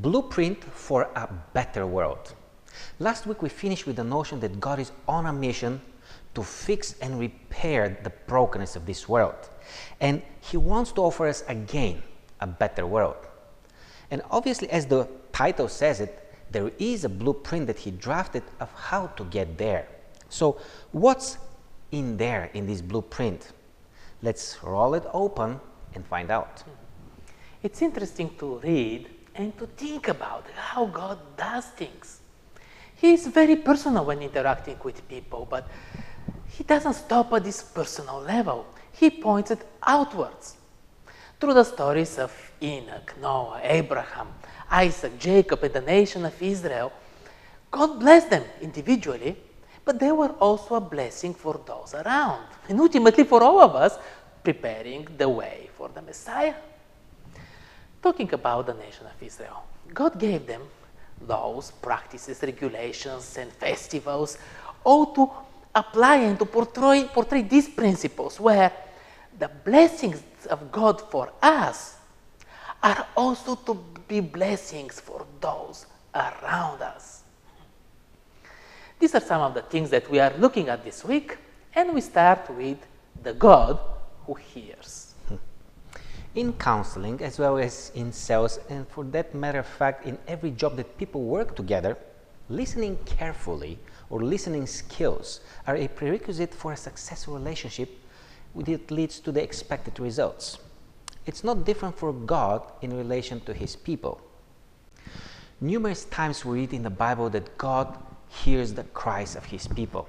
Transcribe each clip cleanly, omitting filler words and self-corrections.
Blueprint for a better world. Last week we finished with the notion that God is on a mission to fix and repair the brokenness of this world. And He wants to offer us again a better world. And obviously, as the title says it, there is a blueprint that He drafted of how to get there. So what's in there in this blueprint? Let's roll it open and find out. It's interesting to read and to think about how God does things. He is very personal when interacting with people, but He doesn't stop at this personal level. He points it outwards. Through the stories of Enoch, Noah, Abraham, Isaac, Jacob, and the nation of Israel, God blessed them individually, but they were also a blessing for those around, and ultimately for all of us, preparing the way for the Messiah. Talking about the nation of Israel, God gave them laws, practices, regulations, and festivals, all to apply and to portray these principles where the blessings of God for us are also to be blessings for those around us. These are some of the things that we are looking at this week, and we start with the God who hears. In counseling, as well as in sales, and for that matter of fact, in every job that people work together, listening carefully or listening skills are a prerequisite for a successful relationship that leads to the expected results. It's not different for God in relation to His people. Numerous times we read in the Bible that God hears the cries of His people.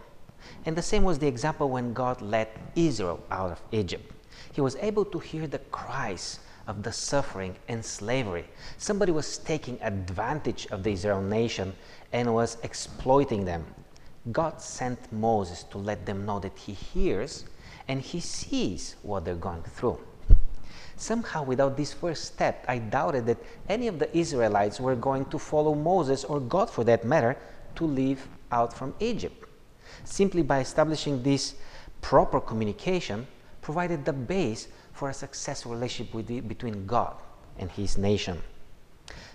And the same was the example when God led Israel out of Egypt. He was able to hear the cries of the suffering and slavery. Somebody was taking advantage of the Israel nation and was exploiting them. God sent Moses to let them know that He hears and He sees what they're going through. Somehow, without this first step, I doubted that any of the Israelites were going to follow Moses, or God for that matter, to leave out from Egypt. Simply by establishing this proper communication provided the base for a successful relationship between God and His nation.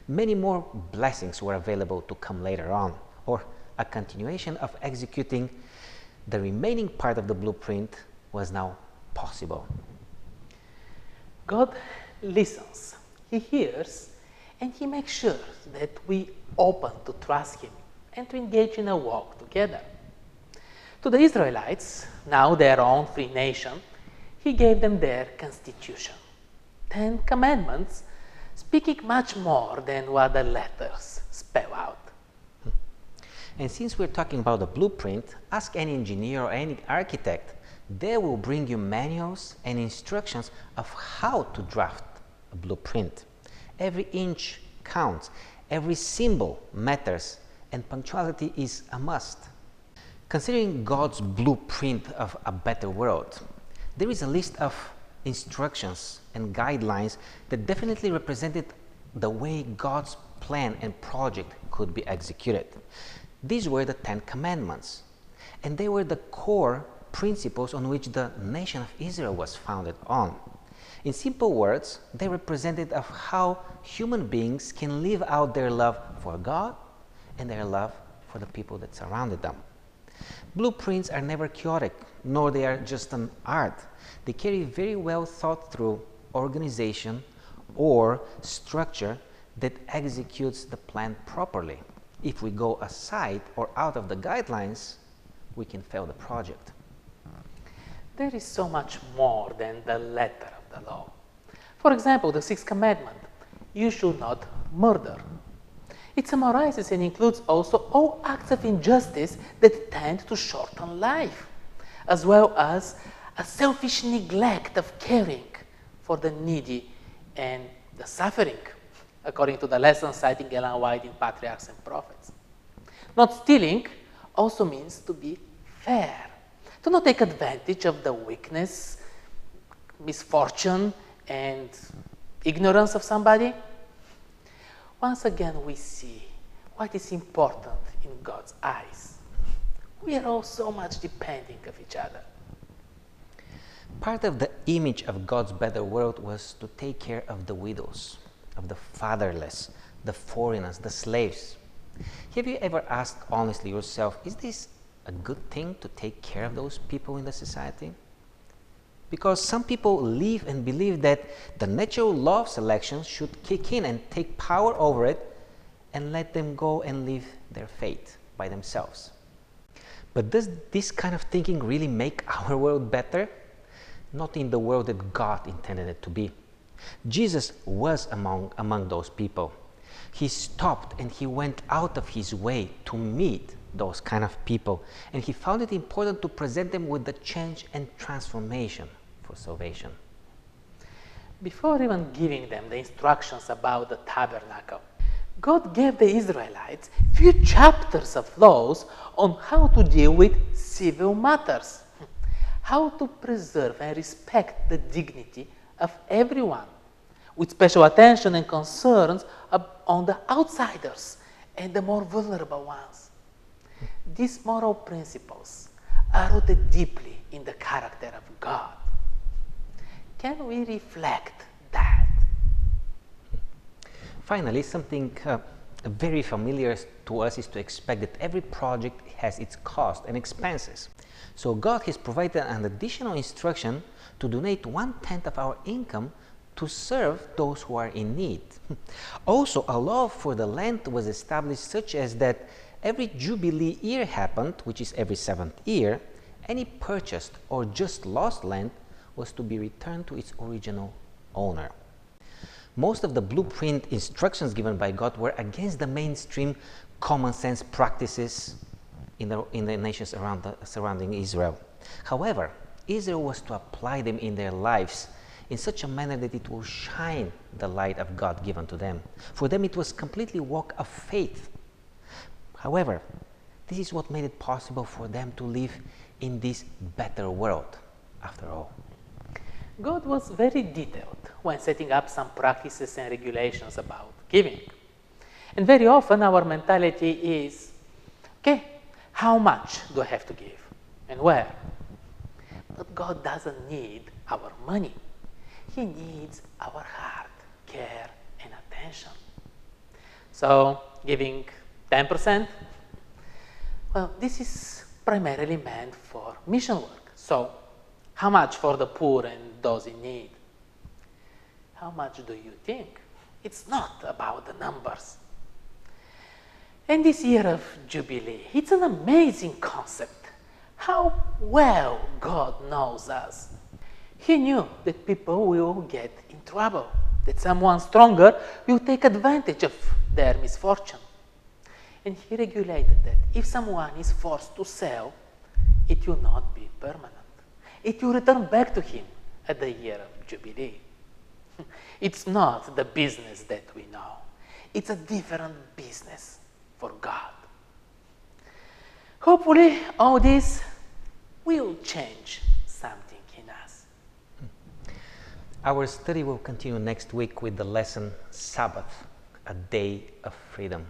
Many more blessings were available to come later on, or a continuation of executing the remaining part of the blueprint was now possible. God listens, He hears, and He makes sure that we open to trust Him and to engage in a walk together. To the Israelites, now their own free nation, He gave them their constitution, 10 commandments, speaking much more than what the letters spell out. And since we're talking about the blueprint, ask any engineer or any architect. They will bring you manuals and instructions of how to draft a blueprint. Every inch counts, every symbol matters, and punctuality is a must. Considering God's blueprint of a better world, there is a list of instructions and guidelines that definitely represented the way God's plan and project could be executed. These were the 10 commandments, and they were the core principles on which the nation of Israel was founded on. In simple words, they represented of how human beings can live out their love for God and their love for the people that surrounded them. Blueprints are never chaotic, nor they are just an art. They carry very well thought through organization or structure that executes the plan properly. If we go aside or out of the guidelines, we can fail the project. There is so much more than the letter of the law. For example, the 6th commandment, you should not murder. It summarizes and includes also all acts of injustice that tend to shorten life, as well as a selfish neglect of caring for the needy and the suffering, according to the lesson citing Ellen White in Patriarchs and Prophets. Not stealing also means to be fair, to not take advantage of the weakness, misfortune, and ignorance of somebody. Once again, we see what is important in God's eyes. We are all so much depending of each other. Part of the image of God's better world was to take care of the widows, of the fatherless, the foreigners, the slaves. Have you ever asked honestly yourself, is this a good thing to take care of those people in the society? Because some people live and believe that the natural law of selection should kick in and take power over it and let them go and live their fate by themselves. But does this kind of thinking really make our world better? Not in the world that God intended it to be. Jesus was among those people. He stopped and he went out of his way to meet those kind of people, and he found it important to present them with the change and transformation for salvation. Before even giving them the instructions about the tabernacle, God gave the Israelites few chapters of laws on how to deal with civil matters, how to preserve and respect the dignity of everyone, with special attention and concerns on the outsiders and the more vulnerable ones. These moral principles are rooted deeply in the character of God. Can we reflect that? Finally, something very familiar to us is to expect that every project has its cost and expenses. So God has provided an additional instruction to donate 1/10 of our income to serve those who are in need. Also, a law for the land was established such as that every Jubilee year happened, which is every 7th year, any purchased or just lost land was to be returned to its original owner. Most of the blueprint instructions given by God were against the mainstream common sense practices in the nations surrounding Israel. However, Israel was to apply them in their lives in such a manner that it will shine the light of God given to them. For them, it was completely walk of faith. However, this is what made it possible for them to live in this better world, after all. God was very detailed when setting up some practices and regulations about giving. And very often our mentality is, okay, how much do I have to give and where? But God doesn't need our money. He needs our heart, care, and attention. So, giving 10%, well, this is primarily meant for mission work. So, how much for the poor and those in need? How much do you think? It's not about the numbers. And this year of Jubilee, it's an amazing concept. How well God knows us. He knew that people will get in trouble, that someone stronger will take advantage of their misfortune. And he regulated that if someone is forced to sell, it will not be permanent. It will return back to him at the year of Jubilee. It's not the business that we know. It's a different business for God. Hopefully, all this will change something in us. Our study will continue next week with the lesson Sabbath, a day of freedom.